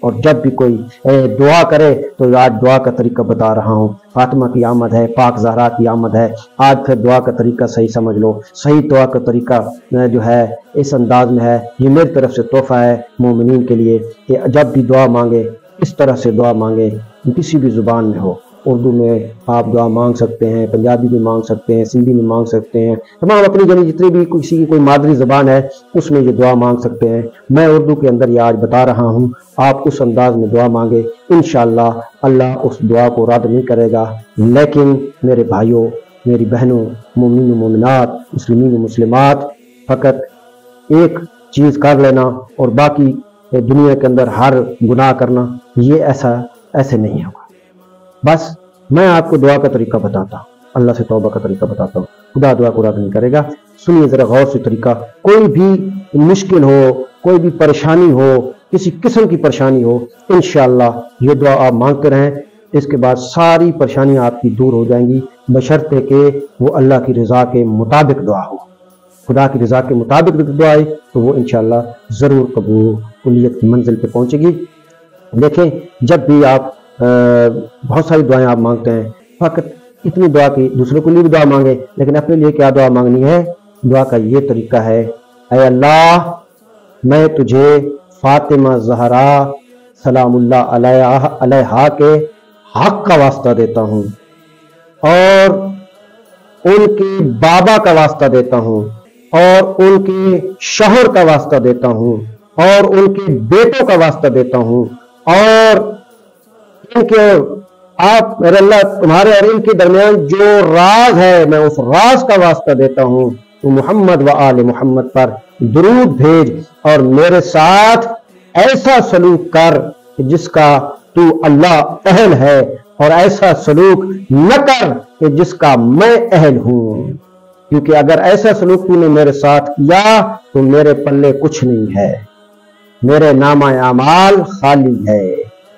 اور جب بھی کوئی دعا کرے تو آج دعا کا طریقہ بتا رہا ہوں. فاطمہ کی آمد ہے، پاک زہرا کی آمد ہے. آج پھر دعا کا طریقہ صحیح سمجھ لو. صحیح دعا کا طریقہ جو ہے اس انداز میں ہے. یہ میری طرف سے تحفہ ہے مومنین کے لیے کہ جب بھی دعا مانگے اس طرح سے دعا مانگے، کسی بھی زبان میں ہو. اردو میں آپ دعا مانگ سکتے ہیں، پنجابی میں مانگ سکتے ہیں، سندھی میں مانگ سکتے ہیں، تمام اپنی جتنی بھی کسی کی کوئی مادری زبان ہے اس میں یہ دعا مانگ سکتے ہیں. میں اردو کے اندر یہ آج بتا رہا ہوں، آپ اس انداز میں دعا مانگے، انشاءاللہ اللہ اس دعا کو رد نہیں کرے گا. لیکن میرے بھائیوں، میری بہنوں، مومنین و مومنات، مسلمین و مسلمات، فقط ایک چیز کر لینا اور باقی دنیا کے اندر ہر گناہ کرنا، یہ ایسے نہیں ہوگا. بس میں آپ کو دعا کا طریقہ بتاتا ہوں، اللہ سے توبہ کا طریقہ بتاتا ہوں. خدا دعا کو رد نہیں کرے گا. سنیے ذرا غور سے طریقہ. کوئی بھی مشکل ہو، کوئی بھی پریشانی ہو، کسی قسم کی پریشانی ہو، انشاءاللہ یہ دعا آپ مانگتے رہیں. اس کے بعد ساری پریشانیاں آپ کی دور ہو جائیں گی، بشرطے کہ وہ اللہ کی رضا کے مطابق دعا ہو. خدا کی رضا کے مطابق دعا آئے تو وہ انشاءاللہ ضرور قبولیت کی منزل پہ پہنچے گی. دیکھیں، جب بھی آپ بہت ساری دعائیں آپ مانگتے ہیں، فقط اتنی دعا کی دوسروں کے لیے بھی دعا مانگیں، لیکن اپنے لیے کیا دعا مانگنی ہے؟ دعا کا یہ طریقہ ہے، اے اللہ میں تجھے فاطمہ زہرا سلام اللہ علیہا کے حق کا واسطہ دیتا ہوں، اور ان کے بابا کا واسطہ دیتا ہوں، اور ان کے شوہر کا واسطہ دیتا ہوں، اور ان کے بیٹوں کا واسطہ دیتا ہوں، اور ان کے آپ میرے اللہ تمہارے اور ان کے درمیان جو راز ہے میں اس راز کا واسطہ دیتا ہوں. تو محمد و آل محمد پر درود بھیج اور میرے ساتھ ایسا سلوک کر جس کا تو اللہ اہل ہے، اور ایسا سلوک نہ کر کہ جس کا میں اہل ہوں، کیونکہ اگر ایسا سلوک تو نے میرے ساتھ کیا تو میرے پلے کچھ نہیں ہے، میرے نامہ اعمال خالی ہے.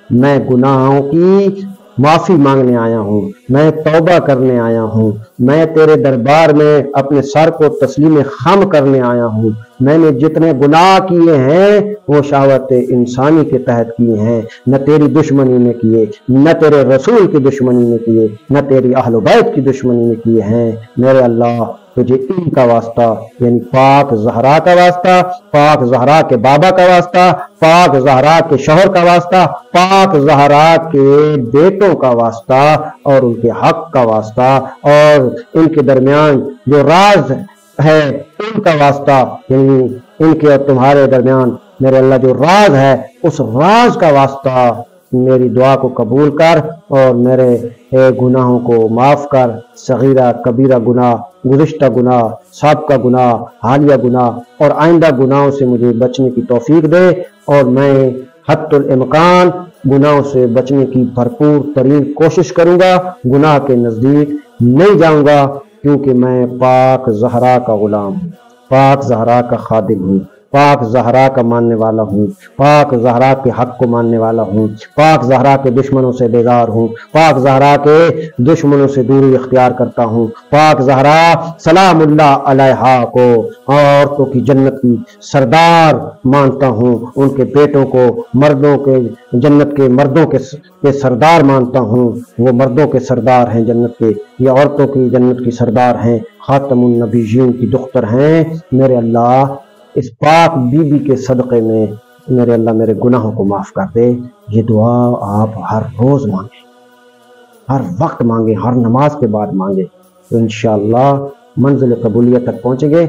میں گناہوں کی معافی مانگنے آیا ہوں، میں توبہ کرنے آیا ہوں، میں تیرے دربار میں اپنے سر کو تسلیم خم کرنے آیا ہوں. میں نے جتنے گناہ کیے ہیں وہ شہوت انسانی کے تحت کیے ہیں، نہ تیری دشمنی میں کیے، نہ تیرے رسول کی دشمنی میں کیے، نہ تیری اہل و بیت کی دشمنی میں کیے ہیں. میرے اللہ تجھے ان کا واسطہ، یعنی پاک زہرا کا واسطہ، پاک زہرا کے بابا کا واسطہ، پاک زہرا کے شوہر کا واسطہ، پاک زہرا کے بیٹوں کا واسطہ، اور ان کے حق کا واسطہ، اور ان کے درمیان جو راز ہے ان کا واسطہ، یعنی ان کے اور تمہارے درمیان میرے اللہ جو راز ہے اس راز کا واسطہ. میری دعا کو قبول کر اور میرے گناہوں کو معاف کر. صغیرہ کبیرہ گناہ، گزشتہ گناہ، سابقہ گناہ، حالیہ گناہ اور آئندہ گناہوں سے مجھے بچنے کی توفیق دے، اور میں حتی الامکان گناہوں سے بچنے کی بھرپور ترین کوشش کروں گا. گناہ کے نزدیک نہیں جاؤں گا، کیونکہ میں پاک زہرا کا غلام ہوں، پاک زہرا کا خادم ہوں، پاک زہرا کا ماننے والا ہوں، پاک زہرا کے حق کو ماننے والا ہوں، پاک زہرا کے دشمنوں سے بیزار ہوں، پاک زہرا کے دشمنوں سے دوری اختیار کرتا ہوں. پاک زہرا سلام اللہ علیہا کو عورتوں کی جنت کی سردار مانتا ہوں، ان کے بیٹوں کو مردوں کے جنت کے مردوں کے سردار مانتا ہوں. وہ مردوں کے سردار ہیں جنت کے، یہ عورتوں کی جنت کی سردار ہیں، خاتم النبیین کی دختر ہیں. میرے اللہ اس پاک بی بی کے صدقے میں میرے اللہ میرے گناہوں کو معاف کر دے. یہ دعا آپ ہر روز مانگیں، ہر وقت مانگیں، ہر نماز کے بعد مانگیں، تو انشاءاللہ منزل قبولیت تک پہنچیں گے.